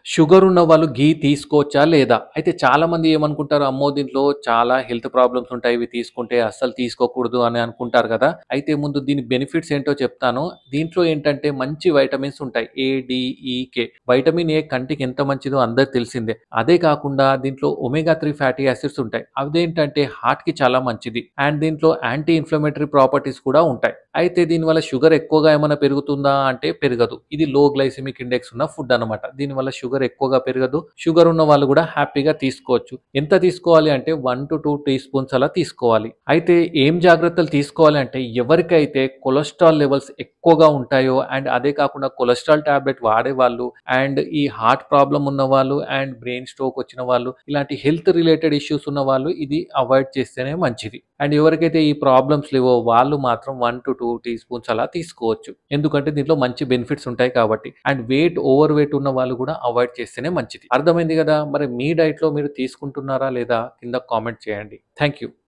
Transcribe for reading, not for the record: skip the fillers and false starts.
Sugar ఉన్న వాళ్ళు ఘీ తీసుకోవచ్చా లేదా? అయితే చాలామంది ఏమనుకుంటారు, అమ్మో! దీంట్లో చాలా హెల్త్ ప్రాబ్లమ్స్ ఉంటాయి. ఇవి తీసుకుంటే అస్సలు తీసుకోకూడదు అని అనుకుంటారు కదా! అయితే ముందు దీని బెనిఫిట్స్ ఏంటో చెప్తాను. దీంట్లో ఏంటంటే మంచి వైటమిన్స్ ఉంటాయి. ఏ, డి, ఈ, కే. వైటమిన్ ఏ కంటికి ఎంత మంచిదో అందరికి తెలిసిందే. అదే కాకుండా దీంట్లో ఒమేగా 3 ఫ్యాటీ యాసిడ్స్ ఉంటాయి. అదేంటంటే హార్ట్‌కి చాలా మంచిది. అండ్ దీంట్లో యాంటీ ఇన్‌ఫ్లమేటరీ ప్రాపర్టీస్ కూడా ఉంటాయి. అయితే దీనివల్ల షుగర్ ఎక్కువగా ఏమన్నా పెరుగుతుందా అంటే పెరగదు. ఇది లో గ్లైసెమిక్ ఇండెక్స్ ఉన్న ఫుడ్ అన్నమాట. దీనివల్ల షుగర్ ఎక్కువగా పెరగదు. షుగర్ ఉన్న వాళ్ళు కూడా హ్యాపీగా తీసుకోవచ్చు. ఎంత తీసుకోవాలి అంటే 1-2 టీ స్పూన్స్ అలా తీసుకోవాలి. అయితే ఏం జాగ్రత్తలు తీసుకోవాలి అంటే ఎవరికైతే కొలెస్ట్రాల్ లెవెల్స్ ఎక్కువగా ఉంటాయో అండ్ అదే కాకుండా కొలెస్ట్రాల్ టాబ్లెట్ వాడేవాళ్ళు అండ్ ఈ హార్ట్ ప్రాబ్లమ్ ఉన్నవాళ్ళు అండ్ బ్రెయిన్ స్ట్రోక్ వచ్చిన వాళ్ళు ఇలాంటి హెల్త్ రిలేటెడ్ ఇష్యూస్ ఉన్న వాళ్ళు ఇది అవాయిడ్ చేస్తేనే మంచిది. అండ్ ఎవరికైతే ఈ ప్రాబ్లమ్స్ లేవో వాళ్ళు మాత్రం 1-2 టీ స్పూన్స్ అలా తీసుకోవచ్చు. ఎందుకంటే దీంట్లో మంచి బెనిఫిట్స్ ఉంటాయి కాబట్టి. అండ్ ఓవర్ వెయిట్ ఉన్న వాళ్ళు కూడా అవాయిడ్ చేస్తేనే మంచిది. అర్థమైంది కదా! మరి మీ డైట్‌లో మీరు తీసుకుంటున్నారా లేదా? కింద కామెంట్ చేయండి. Thank you.